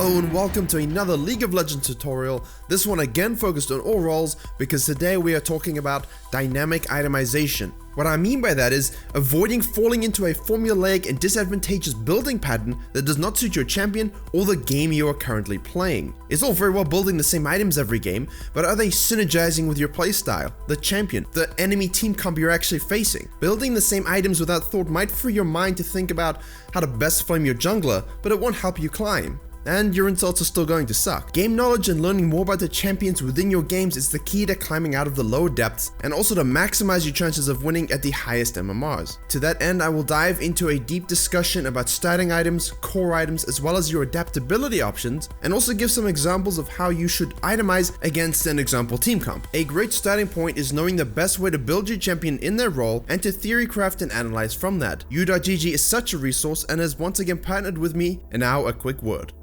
Hello and welcome to another League of Legends tutorial, this one again focused on all roles because today we are talking about dynamic itemization. What I mean by that is avoiding falling into a formulaic and disadvantageous building pattern that does not suit your champion or the game you are currently playing. It's all very well building the same items every game, but are they synergizing with your playstyle, the champion, the enemy team comp you're actually facing? Building the same items without thought might free your mind to think about how to best flame your jungler, but it won't help you climb. And your insults are still going to suck. Game knowledge and learning more about the champions within your games is the key to climbing out of the lower depths and also to maximize your chances of winning at the highest MMRs. To that end, I will dive into a deep discussion about starting items, core items, as well as your adaptability options, and also give some examples of how you should itemize against an example team comp. A great starting point is knowing the best way to build your champion in their role and to theory craft and analyze from that. U.GG is such a resource and has once again partnered with me, and now a quick word.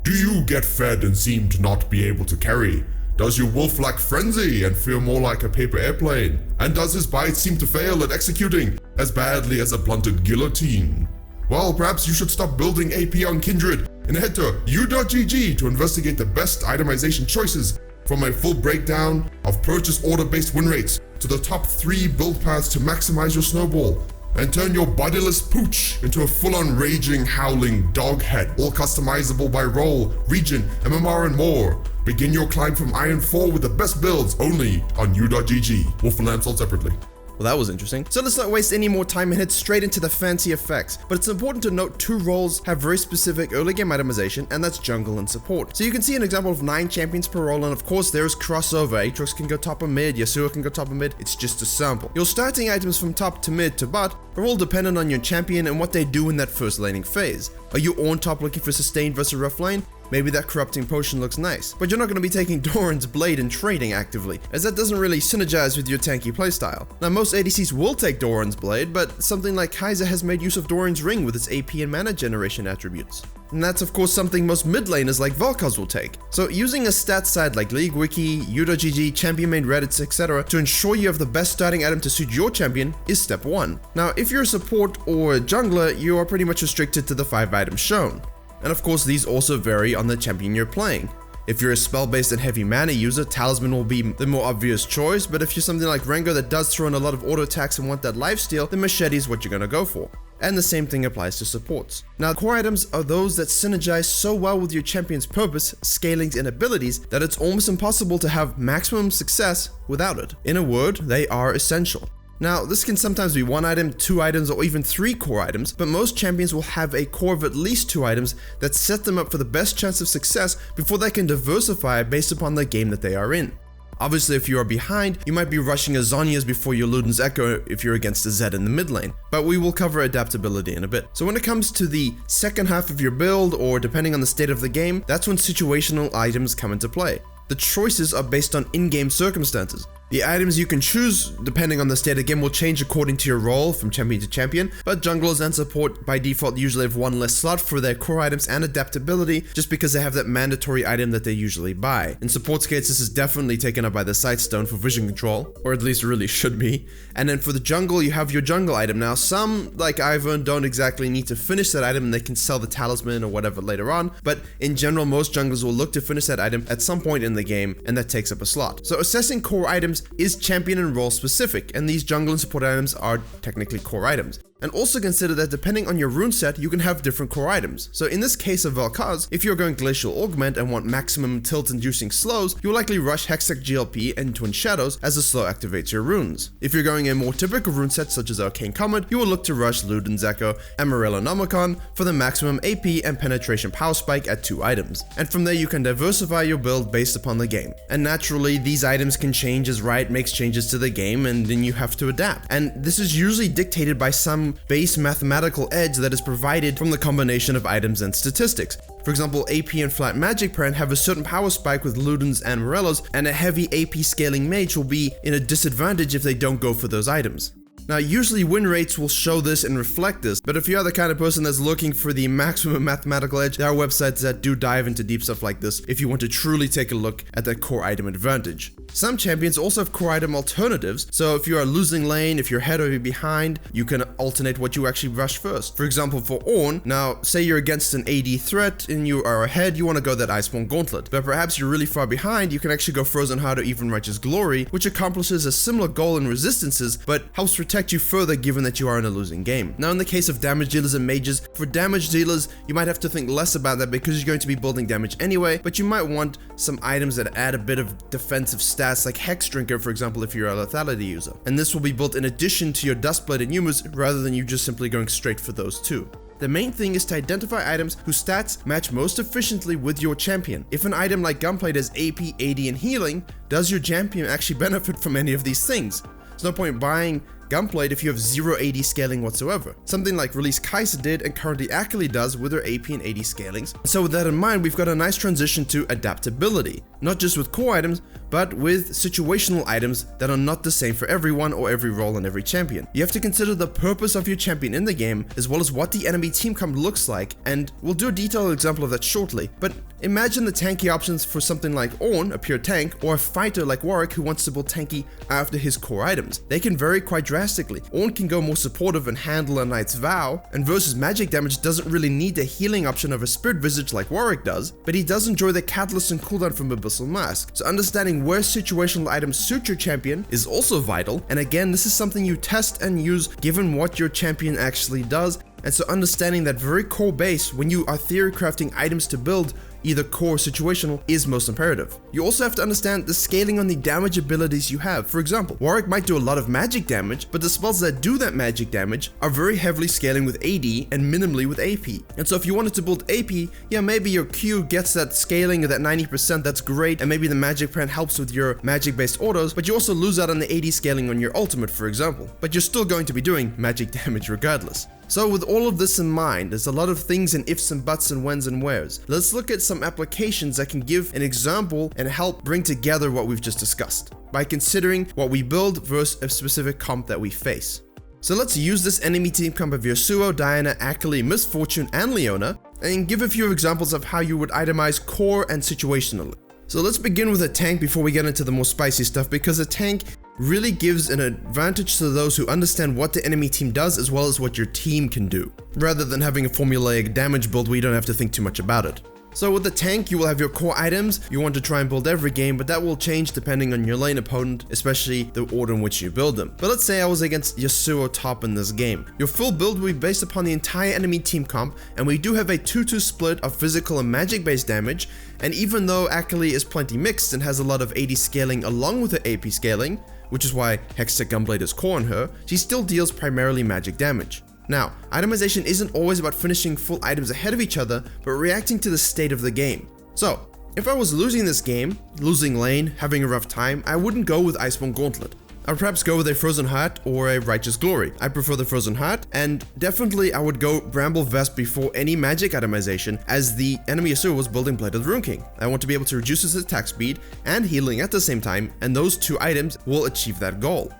Do you get fed and seem to not be able to carry? Does your wolf lack frenzy and feel more like a paper airplane? And does his bite seem to fail at executing as badly as a blunted guillotine? Well, perhaps you should stop building AP on Kindred and head to u.gg to investigate the best itemization choices, from a full breakdown of purchase order based win rates to the top 3 build paths to maximize your snowball, and turn your bodiless pooch into a full-on raging, howling doghead, all customizable by role, region, MMR, and more. Begin your climb from Iron 4 with the best builds only on u.gg. Wolf and Lamb sold separately. Well, that was interesting. So let's not waste any more time and head straight into the fancy effects. But it's important to note 2 roles have very specific early game itemization, and that's jungle and support. So you can see an example of 9 champions per role, and of course there is crossover. Aatrox can go top or mid, Yasuo can go top or mid, it's just a sample. Your starting items from top to mid to bot are all dependent on your champion and what they do in that first laning phase. Are you on top looking for sustain versus rough lane? Maybe that corrupting potion looks nice, but you're not going to be taking Doran's blade and trading actively, as that doesn't really synergize with your tanky playstyle. Now most ADCs will take Doran's blade, but something like Kai'Sa has made use of Doran's ring with its AP and mana generation attributes. And that's of course something most mid laners like Vel'Koz will take. So using a stat site like League Wiki, u.gg, champion made Reddits, etc. to ensure you have the best starting item to suit your champion is step 1. Now if you're a support or a jungler, you are pretty much restricted to the 5 items shown. And of course these also vary on the champion you're playing. If you're a spell-based and heavy mana user, Talisman will be the more obvious choice, but if you're something like Rengar that does throw in a lot of auto attacks and want that lifesteal, then Machete is what you're gonna go for. And the same thing applies to supports. Now core items are those that synergize so well with your champion's purpose, scalings, and abilities that it's almost impossible to have maximum success without it. In a word, they are essential. Now, this can sometimes be 1 item, 2 items, or even 3 core items, but most champions will have a core of at least 2 items that set them up for the best chance of success before they can diversify based upon the game that they are in. Obviously, if you are behind, you might be rushing a Zhonya's before your Luden's Echo if you're against a Zed in the mid lane, but we will cover adaptability in a bit. So when it comes to the second half of your build, or depending on the state of the game, that's when situational items come into play. The choices are based on in-game circumstances. The items you can choose, depending on the state of the game, will change according to your role from champion to champion, but junglers and support by default usually have 1 less slot for their core items and adaptability just because they have that mandatory item that they usually buy. In support's case, this is definitely taken up by the Sightstone for vision control, or at least really should be. And then for the jungle, you have your jungle item. Now some, like Ivern, don't exactly need to finish that item and they can sell the talisman or whatever later on, but in general most junglers will look to finish that item at some point in the game, and that takes up a slot. So assessing core items is champion and role specific, and these jungle and support items are technically core items. And also consider that depending on your rune set, you can have different core items. So in this case of Vel'Koz, if you're going Glacial Augment and want maximum tilt-inducing slows, you'll likely rush Hextech GLP and Twin Shadows as the slow activates your runes. If you're going a more typical rune set such as Arcane Comet, you will look to rush Luden's Echo and Morellonomicon for the maximum AP and penetration power spike at 2 items. And from there you can diversify your build based upon the game. And naturally, these items can change as Riot makes changes to the game, and then you have to adapt. And this is usually dictated by some base mathematical edge that is provided from the combination of items and statistics. For example, AP and Flat Magic Parent have a certain power spike with Ludens and Morellos, and a heavy AP scaling mage will be in a disadvantage if they don't go for those items. Now, usually win rates will show this and reflect this, but if you are the kind of person that's looking for the maximum mathematical edge, there are websites that do dive into deep stuff like this if you want to truly take a look at that core item advantage. Some champions also have core item alternatives, so if you are losing lane, if you're ahead or you're behind, you can alternate what you actually rush first. For example, for Ornn, now say you're against an AD threat and you are ahead, you want to go that Iceborne Gauntlet, but perhaps you're really far behind, you can actually go Frozen Heart or even Righteous Glory, which accomplishes a similar goal in resistances, but helps protect you further given that you are in a losing game. Now in the case of damage dealers and mages, for damage dealers, you might have to think less about that because you're going to be building damage anyway, but you might want some items that add a bit of defensive stats like Hex Drinker, for example, if you're a lethality user. And this will be built in addition to your Duskblade and Yumus rather than you just simply going straight for those two. The main thing is to identify items whose stats match most efficiently with your champion. If an item like Gunblade has AP, AD, and healing, does your champion actually benefit from any of these things? There's no point buying Gunblade if you have 0 AD scaling whatsoever. Something like Release Kai'Sa did and currently Akali does with her AP and AD scalings. So with that in mind, we've got a nice transition to adaptability. Not just with core items, but with situational items that are not the same for everyone or every role and every champion. You have to consider the purpose of your champion in the game, as well as what the enemy team comp looks like, and we'll do a detailed example of that shortly. But imagine the tanky options for something like Ornn, a pure tank, or a fighter like Warwick who wants to build tanky after his core items. They can vary quite drastically. Ornn can go more supportive and handle a Knight's Vow, and versus magic damage doesn't really need the healing option of a Spirit Visage like Warwick does, but he does enjoy the catalyst and cooldown from Abyssal Mask. So understanding where situational items suit your champion is also vital, and again, this is something you test and use given what your champion actually does. And so understanding that very core base when you are theory crafting items to build either core or situational is most imperative. You also have to understand the scaling on the damage abilities you have. For example, Warwick might do a lot of magic damage, but the spells that do that magic damage are very heavily scaling with AD and minimally with AP. And so if you wanted to build AP, yeah, maybe your Q gets that scaling of that 90%, that's great, and maybe the magic print helps with your magic based autos, but you also lose out on the AD scaling on your ultimate, for example. But you're still going to be doing magic damage regardless. So with all of this in mind, there's a lot of things and ifs and buts and whens and wheres. Let's look at some applications that can give an example and help bring together what we've just discussed by considering what we build versus a specific comp that we face. So let's use this enemy team comp of Yasuo, Diana, Akali, Miss Fortune, and Leona, and give a few examples of how you would itemize core and situationally. So let's begin with a tank before we get into the more spicy stuff, because a tank really gives an advantage to those who understand what the enemy team does as well as what your team can do, rather than having a formulaic damage build where you don't have to think too much about it. So with the tank, you will have your core items you want to try and build every game, but that will change depending on your lane opponent, especially the order in which you build them. But let's say I was against Yasuo top in this game. Your full build will be based upon the entire enemy team comp, and we do have a 2-2 split of physical and magic based damage, and even though Akali is plenty mixed and has a lot of AD scaling along with her AP scaling, which is why Hextech Gunblade is core on her, she still deals primarily magic damage. Now, itemization isn't always about finishing full items ahead of each other, but reacting to the state of the game. So, if I was losing this game, losing lane, having a rough time, I wouldn't go with Iceborne Gauntlet. I would perhaps go with a Frozen Heart or a Righteous Glory. I prefer the Frozen Heart, and definitely I would go Bramble Vest before any magic itemization, as the enemy Yasuo was building Blade of the Rune King. I want to be able to reduce his attack speed and healing at the same time, and those two items will achieve that goal.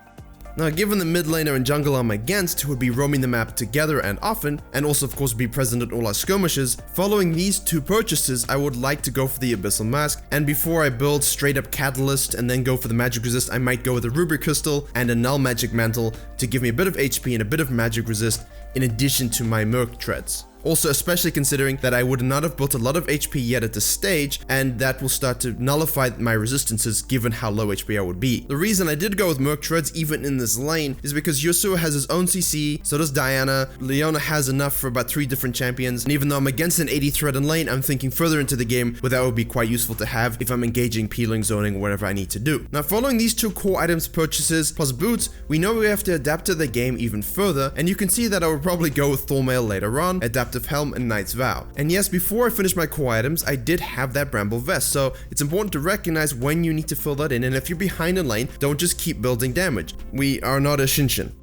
Now, given the mid laner and jungle I'm against, who would be roaming the map together and often, and also of course be present at all our skirmishes, following these two purchases, I would like to go for the Abyssal Mask, and before I build straight up Catalyst and then go for the Magic Resist, I might go with a Ruby Crystal and a Null Magic Mantle to give me a bit of HP and a bit of Magic Resist in addition to my Merc Treads. Also, especially considering that I would not have built a lot of HP yet at this stage, and that will start to nullify my resistances given how low HP I would be. The reason I did go with Merc Treads even in this lane is because Yasuo has his own CC, so does Diana, Leona has enough for about 3 different champions, and even though I'm against an 80 threat in lane, I'm thinking further into the game where that would be quite useful to have if I'm engaging, peeling, zoning, or whatever I need to do. Now, following these 2 core items purchases plus boots, we know we have to adapt to the game even further, and you can see that I would probably go with Thormail later on, Adaptive Helm, and Knight's Vow. And yes, before I finish my core items, I did have that Bramble Vest, so it's important to recognize when you need to fill that in, and if you're behind in lane, don't just keep building damage. We are not a Shinshin.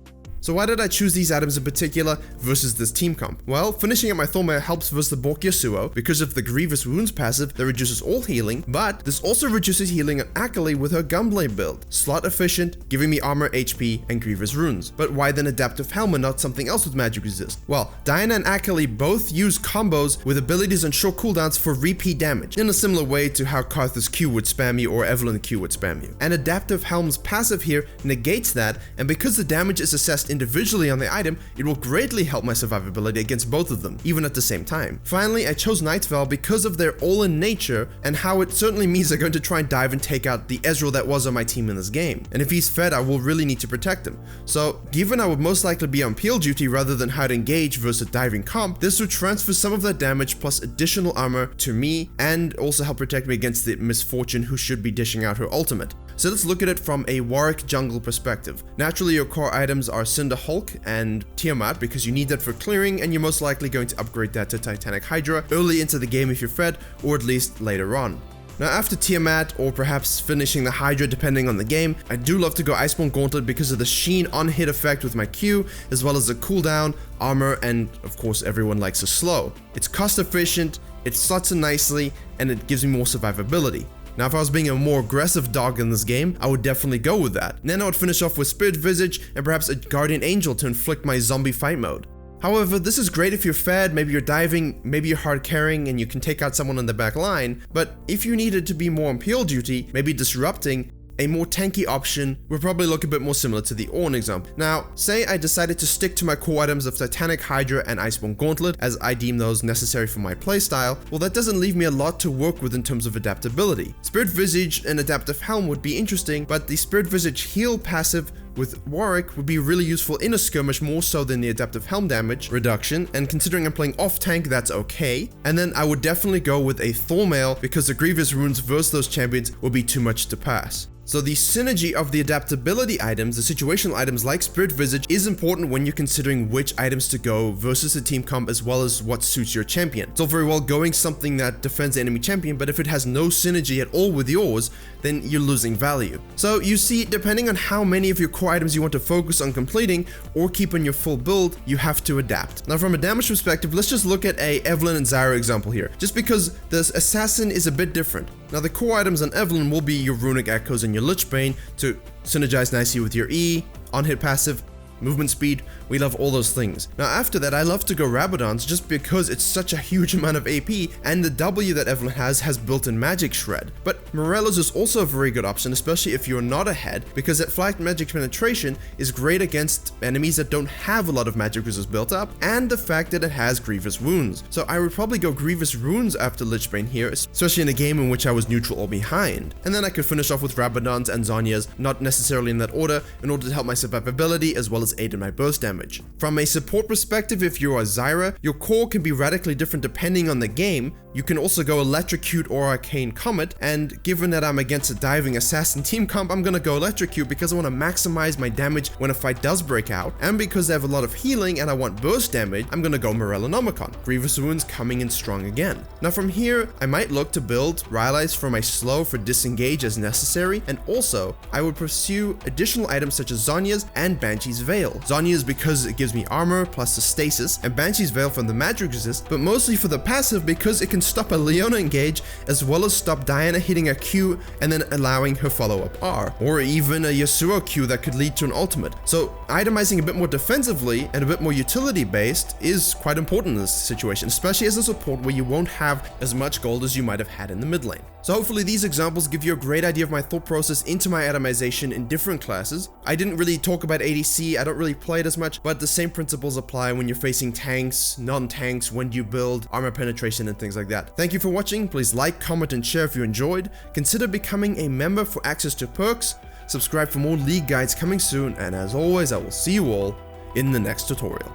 So why did I choose these items in particular versus this team comp? Well, finishing up my Thornmail helps versus the Bork Yasuo because of the Grievous Wounds passive that reduces all healing, but this also reduces healing on Akali with her Gunblade build. Slot efficient, giving me armor, HP, and Grievous Runes. But why then Adaptive Helm and not something else with magic resist? Well, Diana and Akali both use combos with abilities and short cooldowns for repeat damage, in a similar way to how Karthus Q would spam you or Evelynn Q would spam you. And Adaptive Helm's passive here negates that, and because the damage is assessed individually on the item, it will greatly help my survivability against both of them, even at the same time. Finally, I chose Nightveil because of their all-in nature and how it certainly means they're going to try and dive and take out the Ezreal that was on my team in this game. And if he's fed, I will really need to protect him. So, given I would most likely be on peel duty rather than hard engage versus diving comp, this would transfer some of that damage plus additional armor to me and also help protect me against the Misfortune who should be dishing out her ultimate. So let's look at it from a Warwick jungle perspective. Naturally, your core items are Cinder Hulk and Tiamat because you need that for clearing, and you're most likely going to upgrade that to Titanic Hydra early into the game if you're fed, or at least later on. Now after Tiamat, or perhaps finishing the Hydra depending on the game, I do love to go Iceborne Gauntlet because of the sheen on hit effect with my Q, as well as the cooldown, armor, and of course everyone likes a slow. It's cost efficient, it slots in nicely, and it gives me more survivability. Now if I was being a more aggressive dog in this game, I would definitely go with that. And then I would finish off with Spirit Visage and perhaps a Guardian Angel to inflict my zombie fight mode. However, this is great if you're fed, maybe you're diving, maybe you're hard carrying and you can take out someone on the back line, but if you needed to be more on peel duty, maybe disrupting, a more tanky option would probably look a bit more similar to the Ornn example. Now, say I decided to stick to my core items of Titanic Hydra and Iceborne Gauntlet as I deem those necessary for my playstyle, well that doesn't leave me a lot to work with in terms of adaptability. Spirit Visage and Adaptive Helm would be interesting, but the Spirit Visage heal passive with Warwick would be really useful in a skirmish more so than the Adaptive Helm damage reduction, and considering I'm playing off tank, that's okay. And then I would definitely go with a Thornmail because the Grievous Runes versus those champions will be too much to pass. So the synergy of the adaptability items, the situational items like Spirit Visage, is important when you're considering which items to go versus the team comp as well as what suits your champion. It's all very well going something that defends the enemy champion, but if it has no synergy at all with yours, then you're losing value. So you see, depending on how many of your core items you want to focus on completing or keep on your full build, you have to adapt. Now from a damage perspective, let's just look at a Evelynn and Zyra example here, just because the assassin is a bit different. Now the core items on Evelynn will be your Runic Echoes and your Lich Bane to synergize nicely with your E, on-hit passive, movement speed. We love all those things. Now after that, I love to go Rabadon's just because it's such a huge amount of AP, and the W that Evelynn has built-in Magic Shred. But Morello's is also a very good option, especially if you're not ahead, because that flagged Magic Penetration is great against enemies that don't have a lot of Magic Resist built up, and the fact that it has Grievous Wounds. So I would probably go Grievous Runes after Lich Bane here, especially in a game in which I was neutral or behind. And then I could finish off with Rabadon's and Zhonya's, not necessarily in that order, in order to help my survivability as well as aid in my burst damage. From a support perspective, if you're a Zyra, your core can be radically different depending on the game. You can also go Electrocute or Arcane Comet, and given that I'm against a diving assassin team comp, I'm gonna go Electrocute because I want to maximize my damage when a fight does break out, and because they have a lot of healing and I want burst damage, I'm gonna go Morellonomicon. Grievous Wounds coming in strong again. Now from here, I might look to build Rylai's for my slow for disengage as necessary, and also I would pursue additional items such as Zhonya's and Banshee's Veil. Zhonya's because it gives me armor plus the stasis, and Banshee's Veil from the magic resist, but mostly for the passive because it can stop a Leona engage as well as stop Diana hitting a Q and then allowing her follow-up R, or even a Yasuo Q that could lead to an ultimate. So itemizing a bit more defensively and a bit more utility based is quite important in this situation, especially as a support where you won't have as much gold as you might have had in the mid lane. So hopefully these examples give you a great idea of my thought process into my itemization in different classes. I didn't really talk about ADC, I don't really play it as much, but the same principles apply when you're facing tanks, non-tanks, when you build armor penetration and things like that. Thank you for watching. Please like, comment, and share if you enjoyed. Consider becoming a member for access to perks. Subscribe for more league guides coming soon, and as always, I will see you all in the next tutorial.